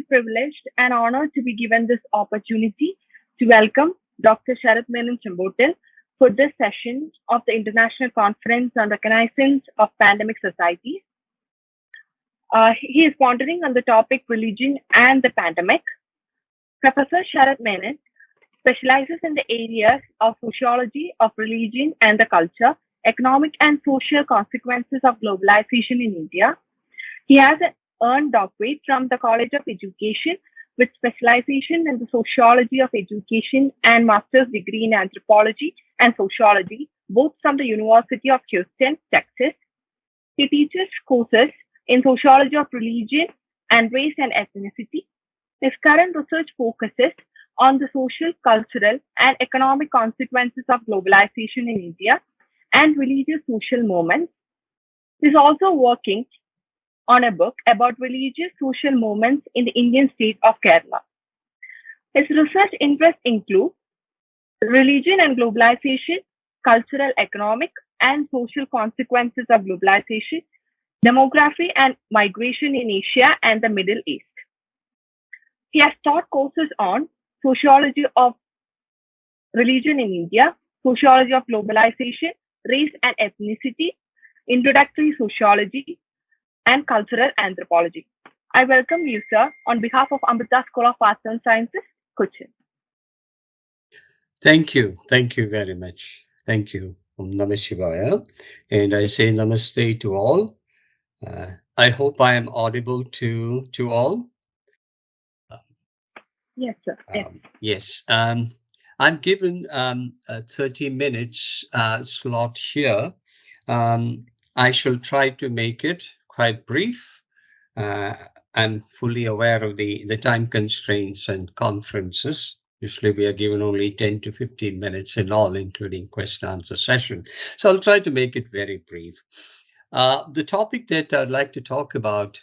privileged and honored to be given this opportunity to welcome Dr. Sarath Menon Chembottil for this session of the International Conference on Reconnaissance of Pandemic Societies. He is pondering on the topic religion and the pandemic. Professor Sarath Menon specializes in the areas of sociology of religion and the culture, economic and social consequences of globalization in India. He has an earned doctorate from the College of Education with specialization in the sociology of education and master's degree in anthropology and sociology, both from the University of Houston, Texas. He teaches courses in sociology of religion and race and ethnicity. His current research focuses on the social, cultural, and economic consequences of globalization in India and religious social movements. He is also working on a book about religious social movements in the Indian state of Kerala. His research interests include religion and globalization, cultural, economic, and social consequences of globalization, demography and migration in Asia and the Middle East. He has taught courses on sociology of religion in India, sociology of globalization, race and ethnicity, introductory sociology, and cultural anthropology. I welcome you, sir, on behalf of Amrita School of Arts and Sciences, Kochi. Thank you. Thank you very much. Thank you. Namah Shivaya. And I say namaste to all. I hope I am audible to all. Yes, sir. Yes. I'm given a 30 minutes slot here. I shall try to make it quite brief. I'm fully aware of the time constraints and conferences. Usually we are given only 10 to 15 minutes in all, including question answer session. So I'll try to make it very brief. The topic that I'd like to talk about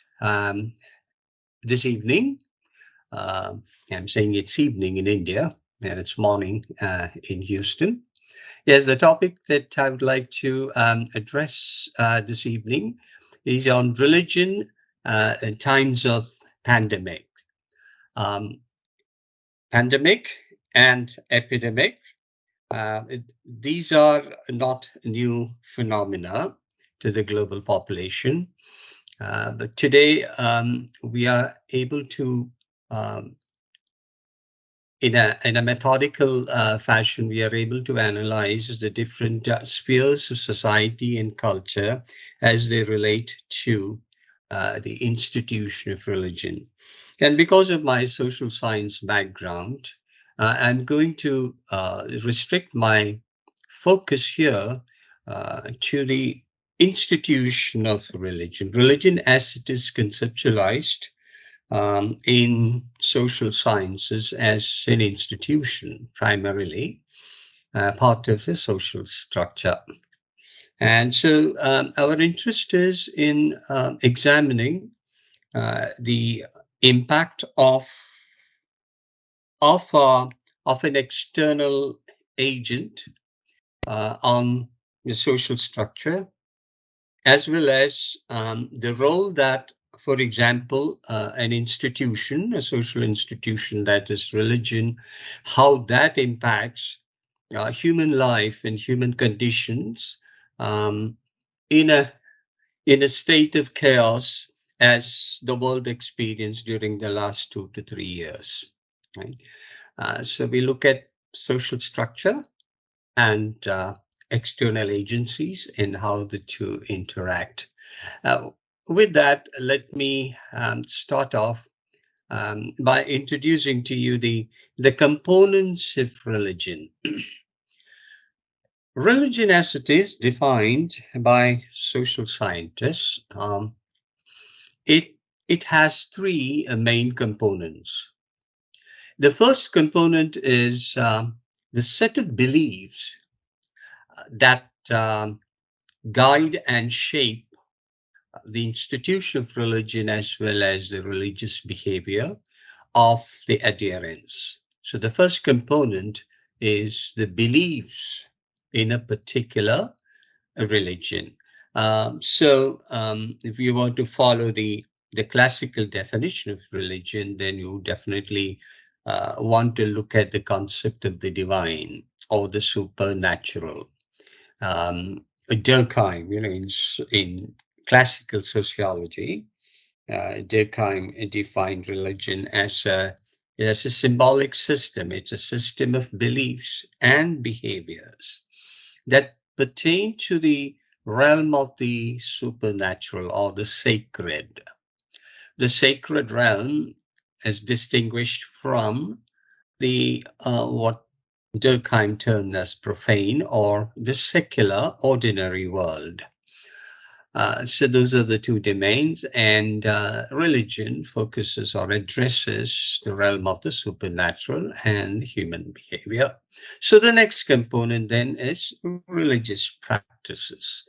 this evening, I'm saying it's evening in India, and it's morning in Houston. Yes, the topic that I would like to address this evening is on religion in times of pandemic. Pandemic and epidemic, these are not new phenomena to the global population. But today we are able to in a methodical fashion, we are able to analyze the different spheres of society and culture as they relate to the institution of religion. And because of my social science background, I'm going to restrict my focus here to the institution of religion, religion as it is conceptualized in social sciences as an institution, primarily part of the social structure. And so our interest is in examining the impact of an external agent on the social structure, as well as the role that, for example, an institution, a social institution that is religion, how that impacts human life and human conditions in a state of chaos as the world experienced during the last 2 to 3 years. Right? So we look at social structure and external agencies and how the two interact. With that, let me start off by introducing to you the components of religion. Religion, as it is defined by social scientists, it has three main components. The first component is the set of beliefs that guide and shape the institution of religion as well as the religious behavior of the adherents. So the first component is the beliefs in a particular religion. If you want to follow the the classical definition of religion, then you definitely want to look at the concept of the divine or the supernatural. Durkheim, in classical sociology, Durkheim defined religion as a symbolic system. It's a system of beliefs and behaviors that pertain to the realm of the supernatural or the sacred. The sacred realm is distinguished from the what Durkheim termed as profane or the secular ordinary world. So those are the two domains, and religion focuses or addresses the realm of the supernatural and human behavior. So the next component then is religious practices,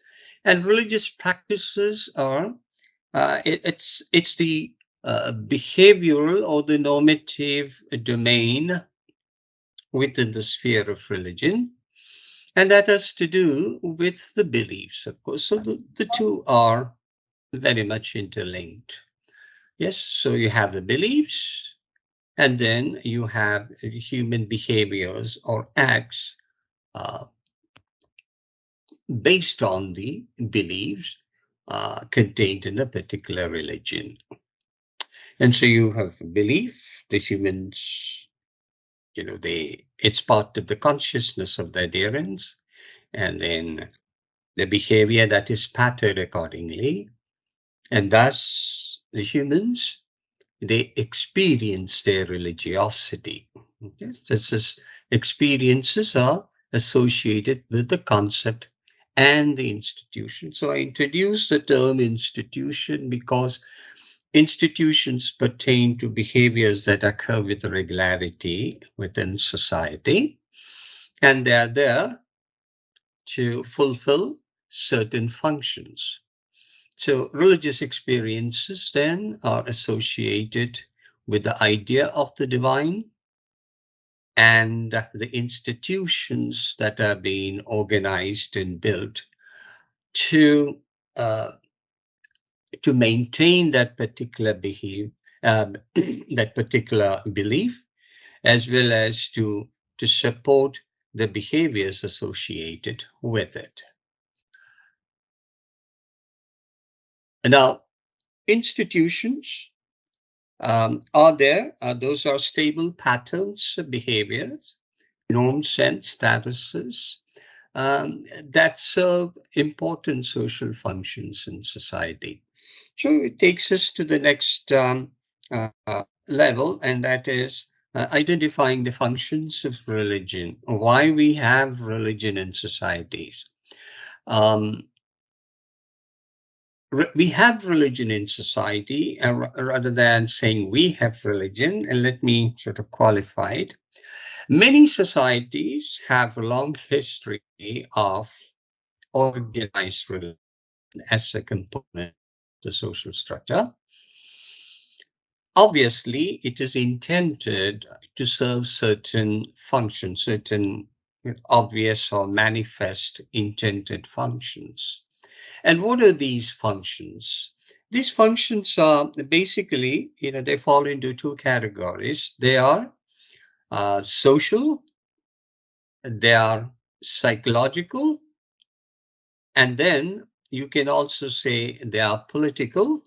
and religious practices are it's the behavioral or the normative domain within the sphere of religion. And that has to do with the beliefs, of course. So the two are very much interlinked. Yes, so you have the beliefs, and then you have human behaviors or acts uh, based on the beliefs contained in a particular religion. And so you have belief, the humans, it's part of the consciousness of the adherents, and then the behavior that is patterned accordingly. And thus, the humans, they experience their religiosity. Yes, this is experiences are associated with the concept and the institution. So I introduced the term institution because institutions pertain to behaviors that occur with regularity within society, and they are there to fulfill certain functions. So religious experiences then are associated with the idea of the divine and the institutions that are being organized and built to uh, to maintain that particular that particular belief, as well as to support the behaviors associated with it. Now, institutions are there. Those are stable patterns of behaviors, norms, and statuses that serve important social functions in society. So it takes us to the next level, and that is identifying the functions of religion, why we have religion in societies. Um, we have religion in society rather than saying we have religion, and let me sort of qualify it. Many societies have a long history of organized religion as a component of the social structure. Obviously, it is intended to serve certain functions, certain obvious or manifest intended functions. And what are these functions? These functions are basically, they fall into two categories. They are social, they are psychological, and then you can also say they are political.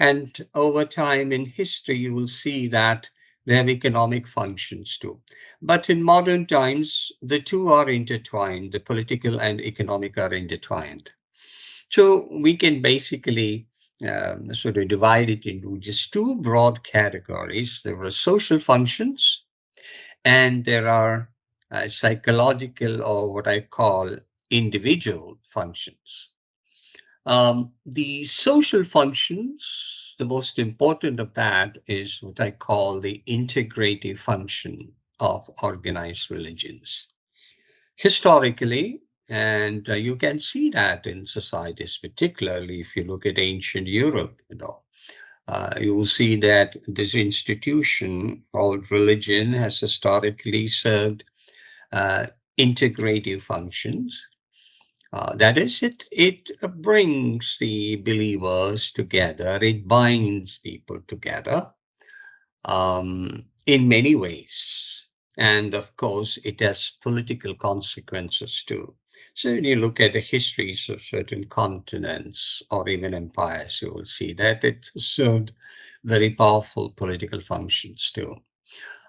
And over time in history, you will see that they have economic functions too. But in modern times, the two are intertwined, the political and economic are intertwined. So we can basically sort of divide it into just two broad categories. There are social functions, and there are psychological, or what I call individual functions. The social functions, the most important of that is what I call the integrative function of organized religions. Historically, and you can see that in societies, particularly if you look at ancient Europe, you will see that this institution called religion has historically served uh, integrative functions. That is, it brings the believers together, it binds people together in many ways. And of course, it has political consequences too. So when you look at the histories of certain continents or even empires, you will see that it served very powerful political functions too.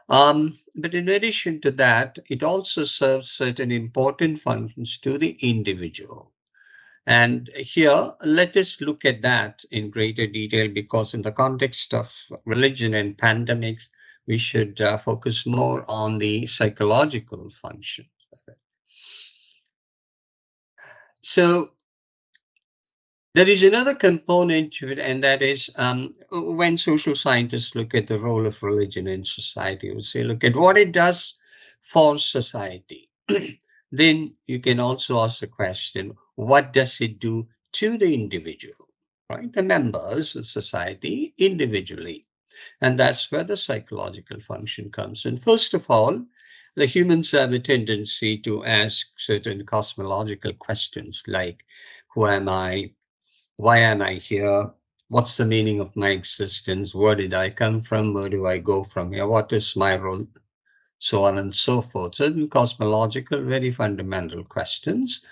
But in addition to that, it also serves certain important functions to the individual. And here, let us look at that in greater detail because, in the context of religion and pandemics, we should focus more on the psychological function of it. So, there is another component to it, and that is when social scientists look at the role of religion in society, we say, look at what it does for society. Then you can also ask the question, what does it do to the individual, right? The members of society individually. And that's where the psychological function comes in. First of all, the humans have a tendency to ask certain cosmological questions like, who am I? Why am I here? What's the meaning of my existence? Where did I come from? Where do I go from here? What is my role? So on and so forth. Certain cosmological, very fundamental questions.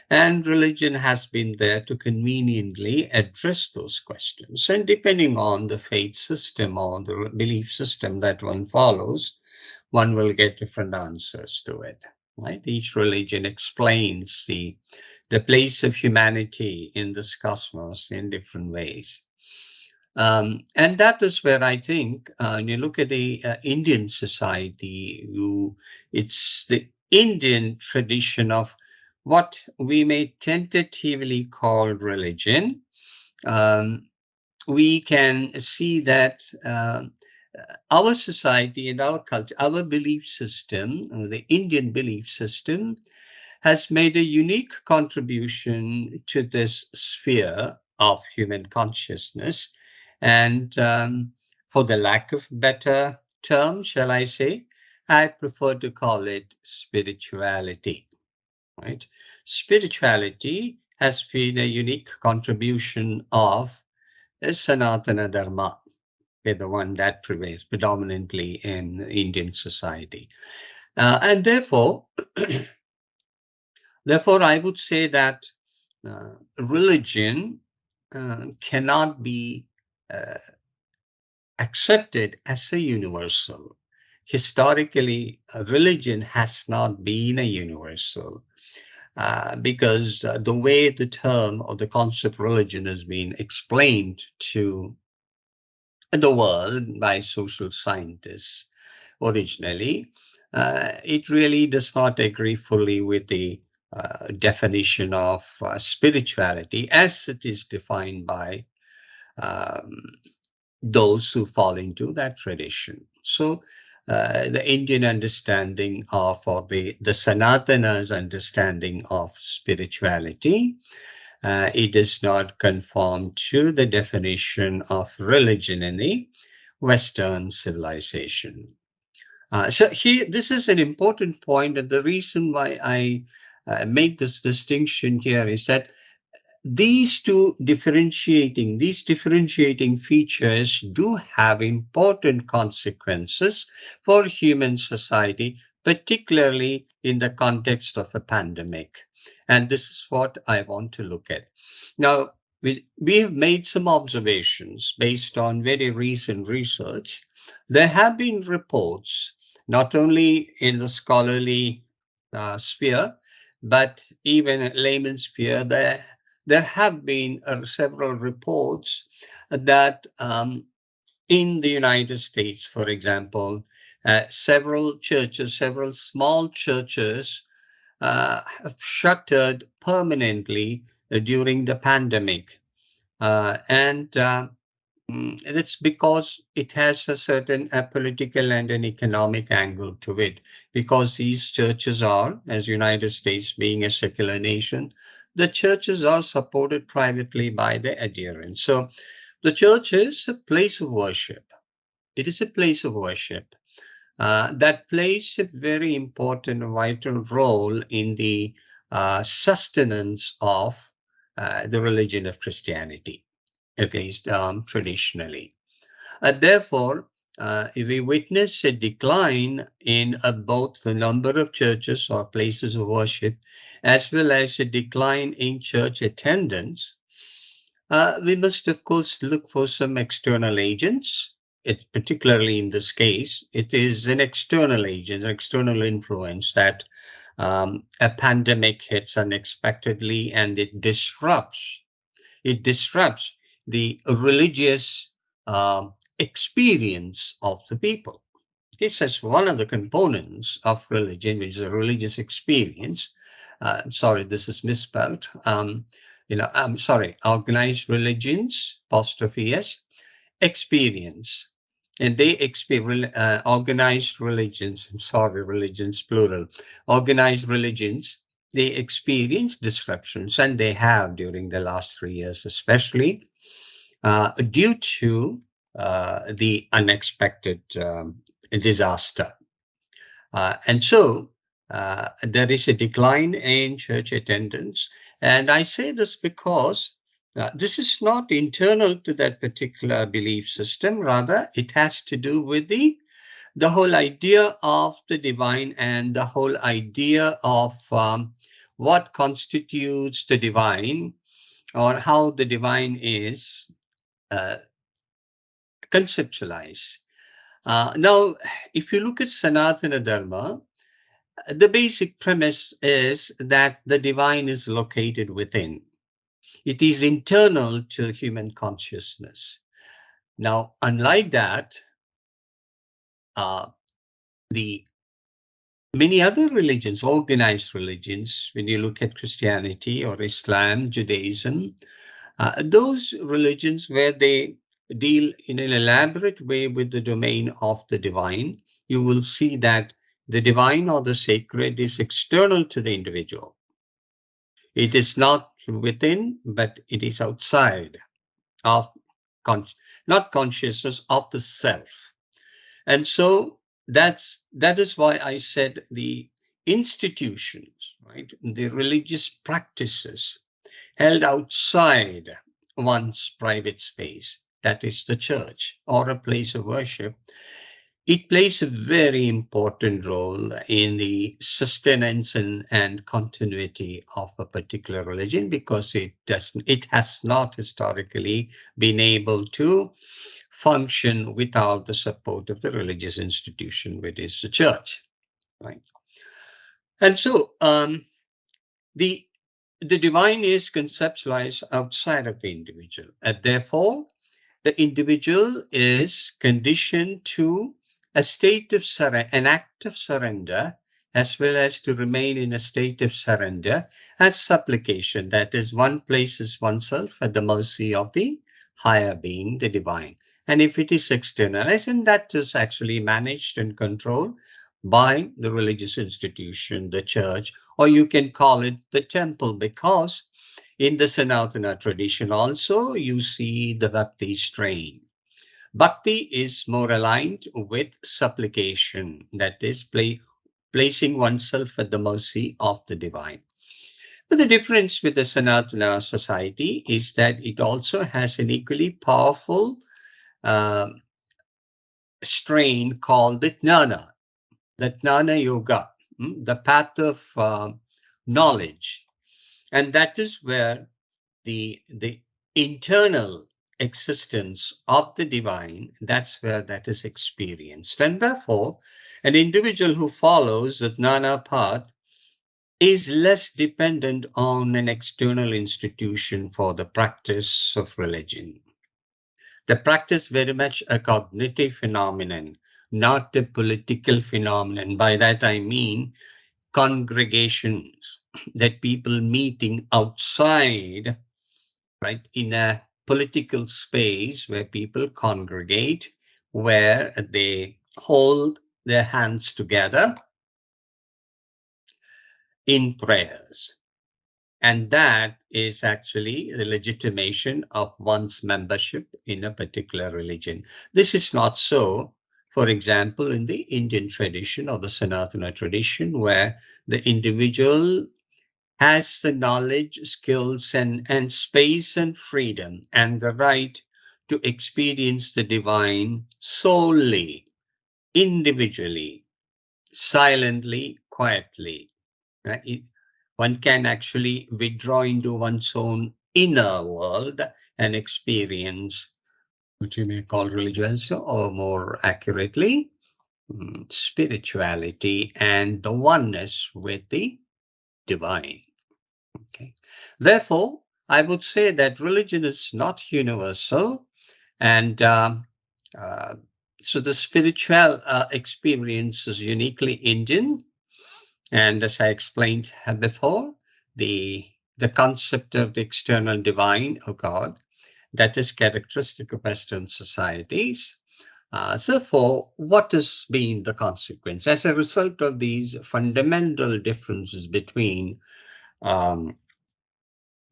And religion has been there to conveniently address those questions. And depending on the faith system or the belief system that one follows, one will get different answers to it. Right? Each religion explains the place of humanity in this cosmos in different ways. And that is where I think when you look at the Indian society, it's the Indian tradition of what we may tentatively call religion. Um, we can see that our society and our culture, our belief system, the Indian belief system, has made a unique contribution to this sphere of human consciousness. And for the lack of better term, shall I say, I prefer to call it spirituality, right? Spirituality has been a unique contribution of Sanatana Dharma, the one that prevails predominantly in Indian society. And therefore, I would say that religion cannot be uh, accepted as a universal. Historically, religion has not been a universal because the way the term or the concept religion has been explained to the world by social scientists originally, it really does not agree fully with the definition of spirituality as it is defined by um, those who fall into that tradition. So, the Indian understanding of, or the Sanatana's understanding of spirituality, it does not conform to the definition of religion in the Western civilization. So here, this is an important point, and the reason why I make this distinction here is that these differentiating features do have important consequences for human society, particularly in the context of a pandemic. And this is what I want to look at. Now, we have made some observations based on very recent research. There have been reports, not only in the scholarly sphere, but even in layman's sphere, there have been several reports that in the United States, for example, several small churches have shuttered permanently during the pandemic. And it's because it has a certain political and an economic angle to it. Because these churches are, as United States being a secular nation, the churches are supported privately by their adherents. So the church is a place of worship. It is a place of worship that plays a very important, vital role in the sustenance of the religion of Christianity, at least traditionally. Therefore, we witness a decline in both the number of churches or places of worship, as well as a decline in church attendance. We must, of course, look for some external agents. Particularly in this case, it is an external agent, an external influence that a pandemic hits unexpectedly, and it disrupts the religious experience of the people. This is one of the components of religion, which is a religious experience. Sorry, this is misspelled. I'm sorry, organized religions, apostrophe S, experience. And they experience organized religions, I'm sorry, religions plural, organized religions, they experience disruptions, and they have during the last 3 years, especially due to the unexpected disaster. And so there is a decline in church attendance. And I say this because this is not internal to that particular belief system. Rather, it has to do with the whole idea of the divine and the whole idea of what constitutes the divine, or how the divine is uh, conceptualized. Now, if you look at Sanatana Dharma, the basic premise is that the divine is located within. It is internal to human consciousness. Now, unlike that, uh, the many other religions, organized religions, when you look at Christianity or Islam, Judaism, those religions where they deal in an elaborate way with the domain of the divine, you will see that the divine or the sacred is external to the individual. It is not within, but it is outside of not consciousness of the self. And so that is why I said the institutions, right, the religious practices held outside one's private space, that is the church or a place of worship, it plays a very important role in the sustenance and continuity of a particular religion, because it has not historically been able to function without the support of the religious institution, which is the church, right? And so the the divine is conceptualized outside of the individual, and therefore the individual is conditioned to a state of an act of surrender, as well as to remain in a state of surrender as supplication. That is, one places oneself at the mercy of the higher being, the divine. And if it is externalized, and that is actually managed and controlled by the religious institution, the church, or you can call it the temple, because in the Sanatana tradition also, you see the bhakti strain. Bhakti is more aligned with supplication, that is, placing oneself at the mercy of the divine. But the difference with the Sanatana society is that it also has an equally powerful uh, strain called the Jnana Yoga, the path of knowledge. And that is where the internal existence of the divine, that's where that is experienced. And therefore, an individual who follows the Jnana path is less dependent on an external institution for the practice of religion. The practice very much a cognitive phenomenon, not a political phenomenon. By that I mean congregations, that people meeting outside, right, in a political space where people congregate, where they hold their hands together in prayers. And that is actually the legitimation of one's membership in a particular religion. This is not so, for example, in the Indian tradition or the Sanatana tradition, where the individual has the knowledge, skills, and space and freedom and the right to experience the divine solely, individually, silently, quietly. Right? One can actually withdraw into one's own inner world and experience what you may call religious, or more accurately, spirituality and the oneness with the divine. Okay. Therefore, I would say that religion is not universal, and uh, so the spiritual experience is uniquely Indian. And as I explained before, the the concept of the external divine or God, that is characteristic of Western societies. So, for what has been the consequence as a result of these fundamental differences between um,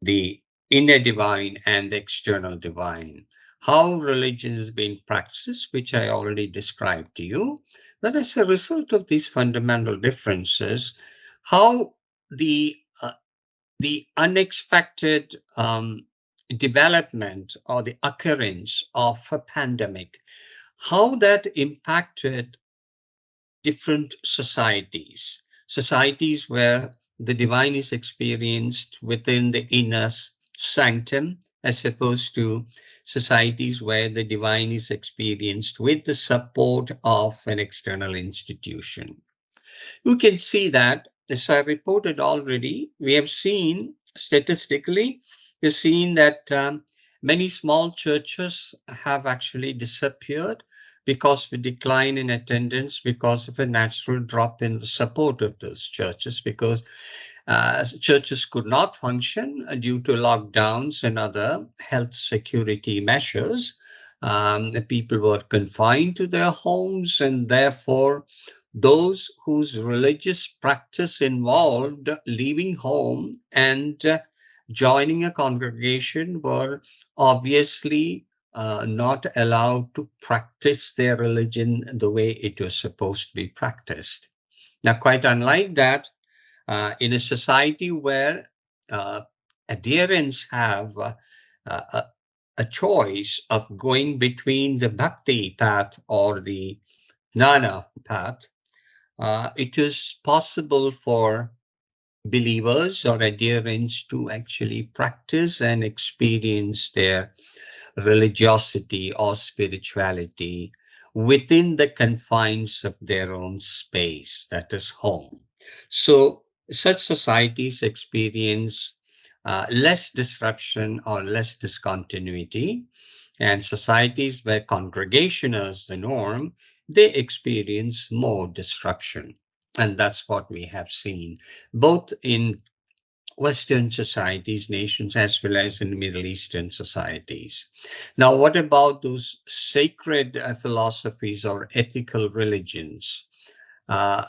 the inner divine and the external divine? How religion is being practiced, which I already described to you. But as a result of these fundamental differences, how the the unexpected development or the occurrence of a pandemic, how that impacted different societies, societies where the divine is experienced within the inner sanctum, as opposed to societies where the divine is experienced with the support of an external institution. You can see that, as I reported already, we have seen statistically, we've seen that many small churches have actually disappeared because of a decline in attendance, because of a natural drop in the support of those churches, because churches could not function due to lockdowns and other health security measures. The people were confined to their homes, and therefore those whose religious practice involved leaving home and joining a congregation were obviously not allowed to practice their religion the way it was supposed to be practiced. Now, quite unlike that, in a society where uh, adherents have a, a choice of going between the bhakti path or the jnana path, it is possible for believers or adherents to actually practice and experience their religiosity or spirituality within the confines of their own space, that is home. So, such societies experience less disruption or less discontinuity, and societies where congregation is the norm, they experience more disruption. And that's what we have seen both in Western societies, nations, as well as in Middle Eastern societies. Now, what about those sacred philosophies or ethical religions?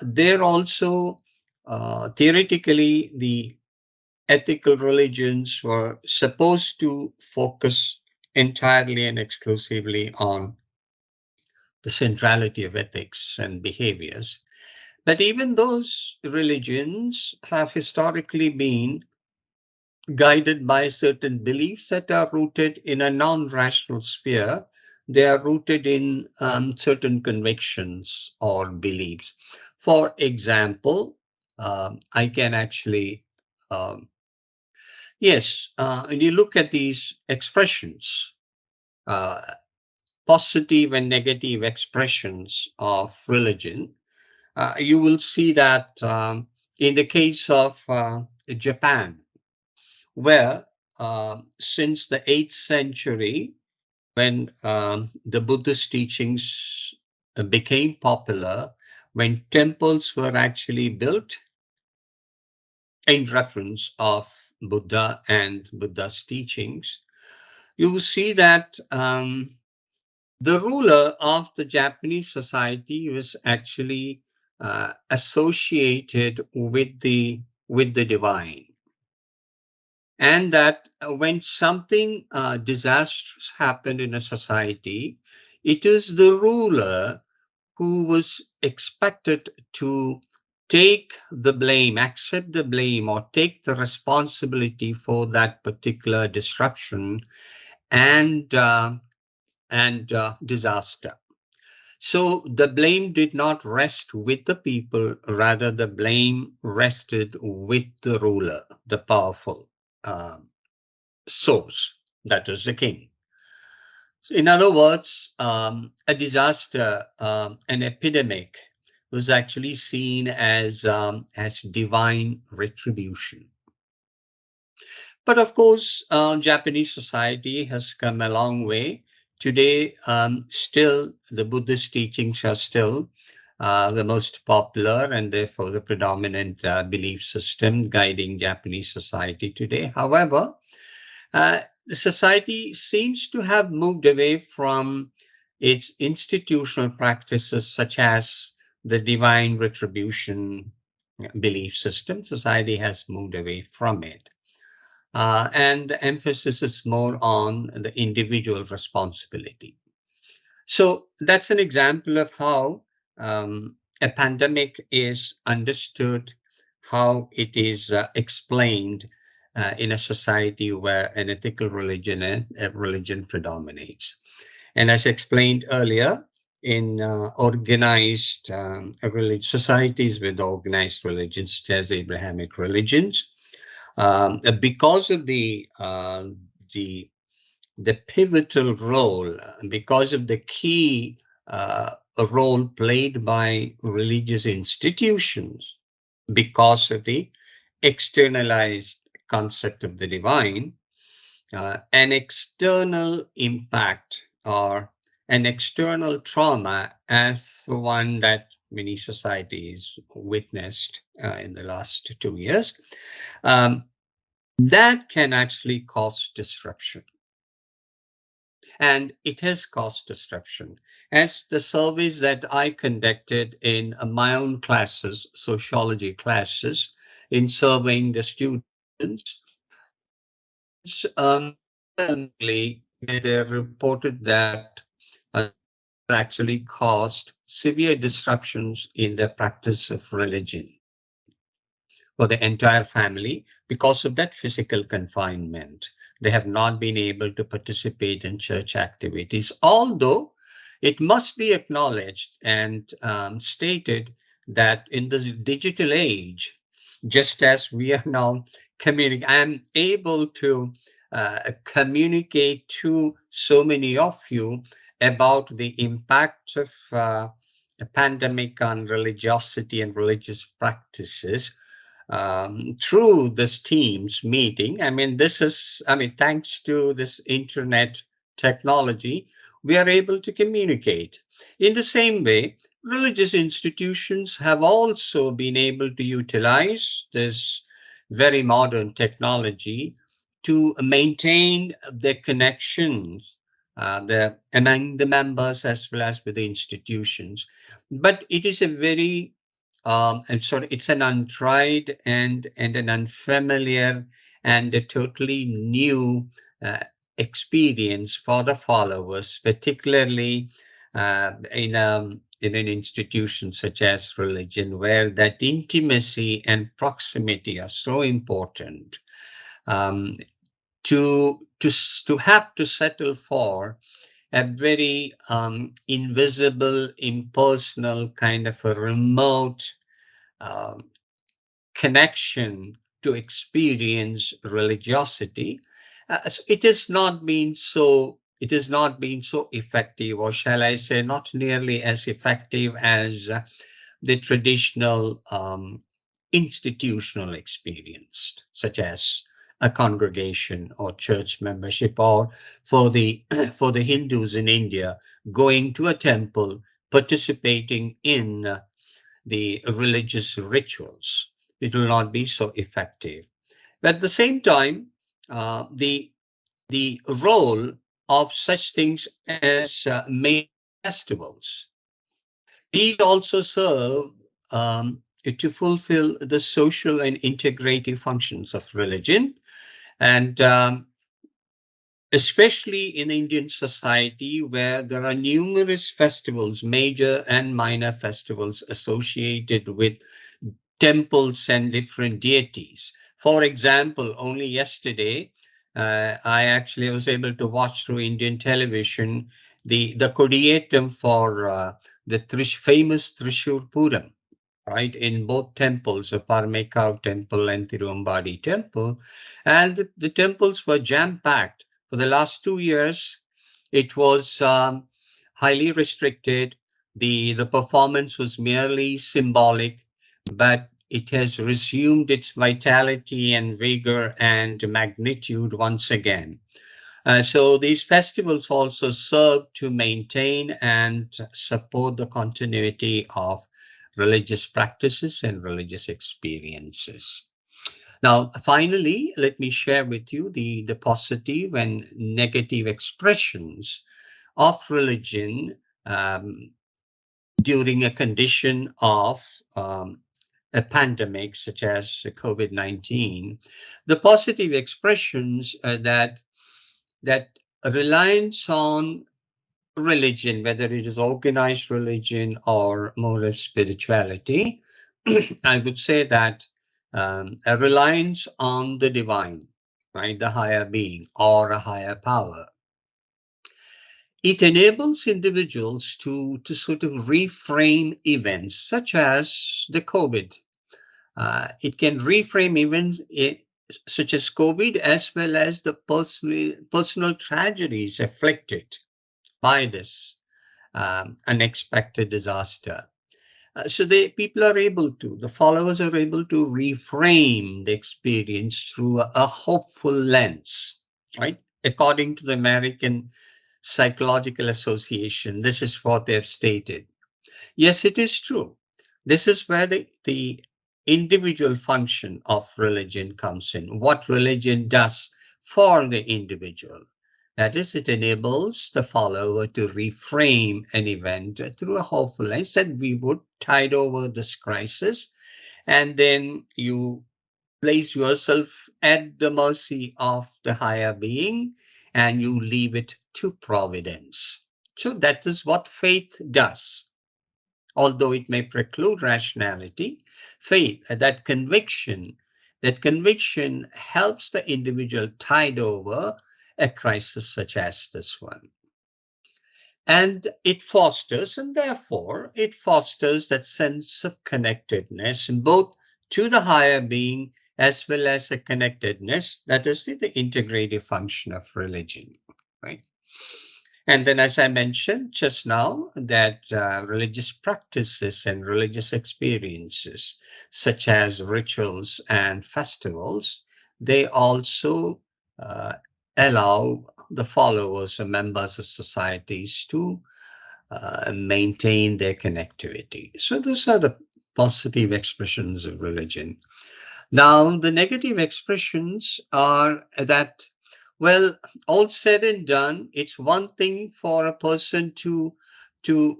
They're also theoretically the ethical religions were supposed to focus entirely and exclusively on the centrality of ethics and behaviors. But even those religions have historically been guided by certain beliefs that are rooted in a non rational sphere. They are rooted in certain convictions or beliefs. For example, I can actually, um, yes, when you look at these expressions, uh, positive and negative expressions of religion, you will see that in the case of Japan, where since the 8th century, when the Buddhist teachings became popular, when temples were actually built in reference of Buddha and Buddha's teachings, you will see that the ruler of the Japanese society was actually associated with the divine, and that when something disastrous happened in a society, it is the ruler who was expected to take the blame, accept the blame, or take the responsibility for that particular disruption and disaster. So the blame did not rest with the people, rather the blame rested with the ruler, the powerful source, that is the king. So in other words, a disaster, an epidemic, was actually seen as divine retribution. But of course, Japanese society has come a long way. Today, still the Buddhist teachings are still the most popular and therefore the predominant belief system guiding Japanese society today. However, the society seems to have moved away from its institutional practices, such as the divine retribution belief system. Society has moved away from it. And the emphasis is more on the individual responsibility. So that's an example of how a pandemic is understood, how it is explained in a society where an ethical religion and religion predominates. And as explained earlier, in organized societies with organized religions, such as the Abrahamic religions, because of the the pivotal role, because of the key role played by religious institutions, because of the externalized concept of the divine, an external impact or an external trauma, as the one that many societies witnessed in the last 2 years, um, that can actually cause disruption. And it has caused disruption. As the surveys that I conducted in my own classes, sociology classes, in surveying the students, overwhelmingly they reported that actually caused severe disruptions in the practice of religion for the entire family because of that physical confinement. They have not been able to participate in church activities, although it must be acknowledged and stated that in this digital age, just as we are now communicating, I'm able to communicate to so many of you about the impact of a pandemic on religiosity and religious practices through this Teams meeting. Thanks to this internet technology, we are able to communicate. In the same way, religious institutions have also been able to utilize this very modern technology to maintain the connections among the members as well as with the institutions. But it is a very and so it's an untried and an unfamiliar and a totally new uh, experience for the followers, particularly in an institution such as religion, where that intimacy and proximity are so important. Um, to have to settle for a very invisible, impersonal kind of a remote um, connection to experience religiosity. So it has not been so. It has not been so effective, or shall I say, not nearly as effective as the traditional institutional experience, such as a congregation or church membership, or for the for the Hindus in India, going to a temple, participating in the religious rituals. It will not be so effective. But at the same time, the role of such things as major festivals, these also serve to fulfill the social and integrative functions of religion. And especially in Indian society, where there are numerous festivals, major and minor festivals associated with temples and different deities. For example, only yesterday, I actually was able to watch through Indian television the Kodiyatam for the famous Trishur Puram, right, in both temples, the Parmekau temple and Tiruambadi temple. And the temples were jam-packed. For the last 2 years, it was highly restricted. The performance was merely symbolic, but it has resumed its vitality and vigor and magnitude once again. So these festivals also serve to maintain and support the continuity of religious practices and religious experiences. Now, finally, let me share with you the positive and negative expressions of religion um, during a condition of a pandemic such as COVID-19. The positive expressions that reliance on religion, whether it is organized religion or more of spirituality, I would say that a reliance on the divine, right, the higher being or a higher power, it enables individuals to sort of reframe events such as the COVID. It can reframe events such as COVID as well as the personal tragedies afflicted by this unexpected disaster. So people are able to, the followers are able to reframe the experience through a hopeful lens, right? According to the American Psychological Association, this is what they've stated. Yes, it is true. This is where the individual function of religion comes in, what religion does for the individual. That is, it enables the follower to reframe an event through a hopeful lens that we would tide over this crisis, and then you place yourself at the mercy of the higher being and you leave it to providence. So that is what faith does. Although it may preclude rationality, faith, that conviction helps the individual tide over a crisis such as this one. And it fosters, and therefore it fosters that sense of connectedness, both to the higher being as well as a connectedness that is the integrative function of religion, right? And then, as I mentioned just now, that religious practices and religious experiences, such as rituals and festivals, they also uh, allow the followers or members of societies to maintain their connectivity. So, those are the positive expressions of religion. Now, the negative expressions are that, well, all said and done, it's one thing for a person to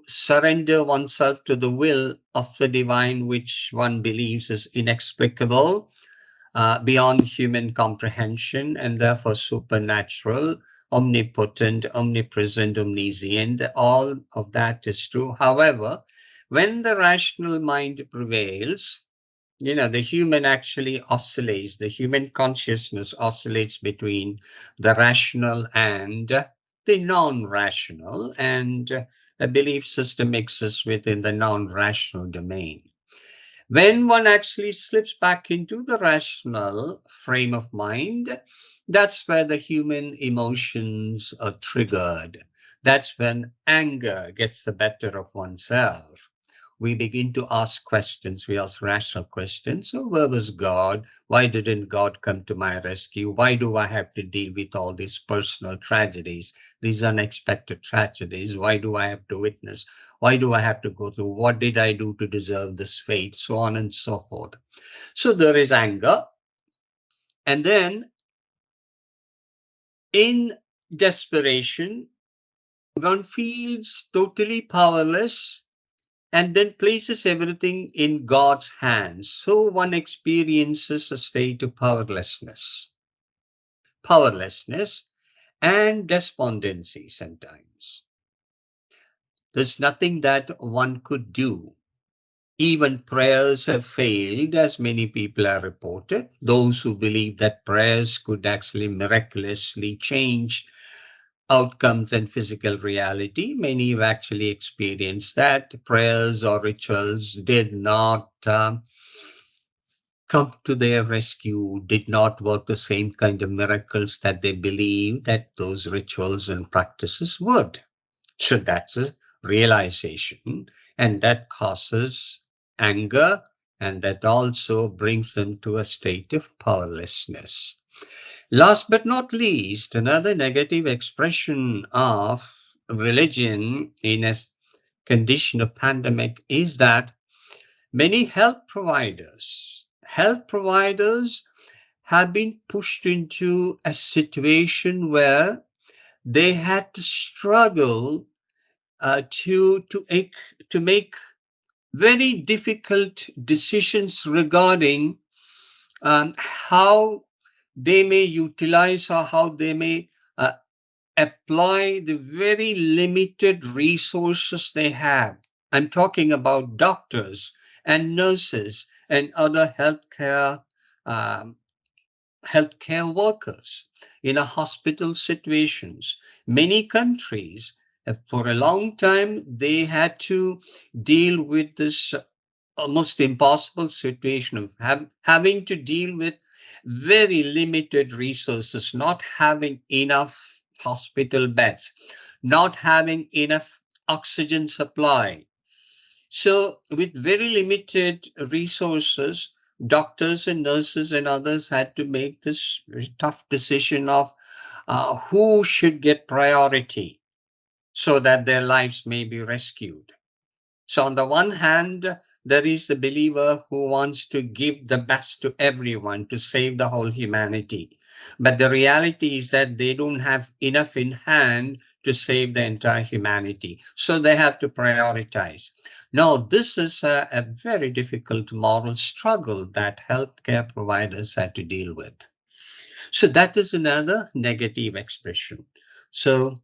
surrender oneself to the will of the divine, which one believes is inexplicable, beyond human comprehension, and therefore supernatural, omnipotent, omnipresent, omniscient. All of that is true. However, when the rational mind prevails, the human actually oscillates, the human consciousness oscillates between the rational and the non-rational, and a belief system exists within the non-rational domain. When one actually slips back into the rational frame of mind, that's where the human emotions are triggered. That's when anger gets the better of oneself. We begin to ask questions. We ask rational questions. So, where was God? Why didn't God come to my rescue? Why do I have to deal with all these personal tragedies, these unexpected tragedies? Why do I have to witness? Why do I have to go through? What did I do to deserve this fate? So on and so forth. So, there is anger. And then, in desperation, one feels totally powerless and then places everything in God's hands. So one experiences a state of powerlessness and despondency sometimes. There's nothing that one could do. Even prayers have failed, as many people are reported. Those who believe that prayers could actually miraculously change outcomes and physical reality, many have actually experienced that prayers or rituals did not come to their rescue, did not work the same kind of miracles that they believe that those rituals and practices would. So that's a realization, and that causes anger, and that also brings them to a state of powerlessness. Last but not least, another negative expression of religion in a condition of pandemic is that many health providers have been pushed into a situation where they had to struggle to make very difficult decisions regarding how they may utilize or how they may uh, apply the very limited resources they have. I'm talking about doctors and nurses and other um, healthcare workers in a hospital situations. Many countries, for a long time, they had to deal with this almost impossible situation of having to deal with very limited resources, not having enough hospital beds, not having enough oxygen supply. So, with very limited resources, doctors and nurses and others had to make this very tough decision of who should get priority so that their lives may be rescued. So, on the one hand, there is the believer who wants to give the best to everyone to save the whole humanity. But the reality is that they don't have enough in hand to save the entire humanity. So they have to prioritize. Now, this is a very difficult moral struggle that healthcare providers had to deal with. So that is another negative expression. So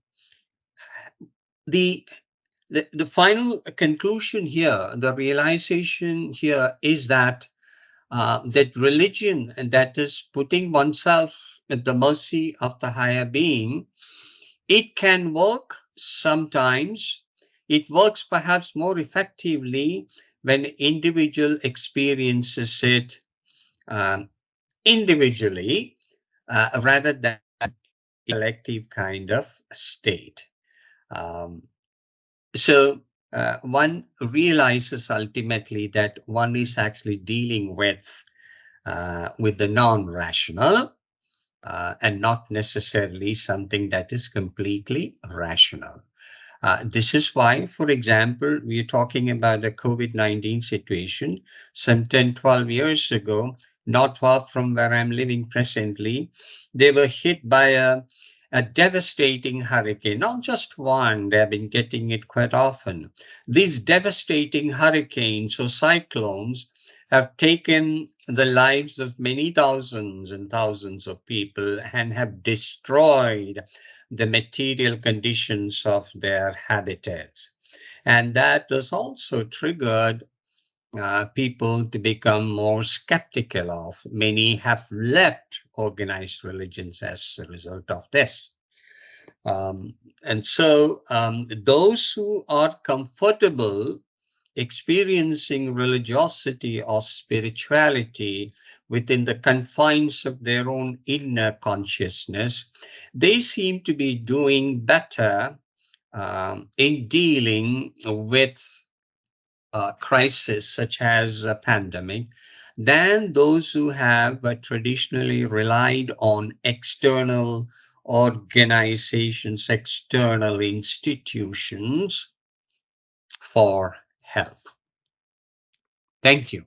the the final conclusion here, the realization here is that religion, and that is putting oneself at the mercy of the higher being, it can work sometimes. It works perhaps more effectively when individual experiences it um, individually rather than collective kind of state. Um, So one realizes ultimately that one is actually dealing with the non-rational and not necessarily something that is completely rational. This is why, for example, we are talking about the COVID-19 situation. Some 10, 12 years ago, not far from where I'm living presently, they were hit by a devastating hurricane. Not just one, they've been getting it quite often. These devastating hurricanes or cyclones have taken the lives of many thousands and thousands of people and have destroyed the material conditions of their habitats. And that has also triggered people to become more skeptical of. Many have left organized religions as a result of this. And so those who are comfortable experiencing religiosity or spirituality within the confines of their own inner consciousness, they seem to be doing better in dealing with crisis such as a pandemic than those who have traditionally relied on external organizations, external institutions for help. Thank you.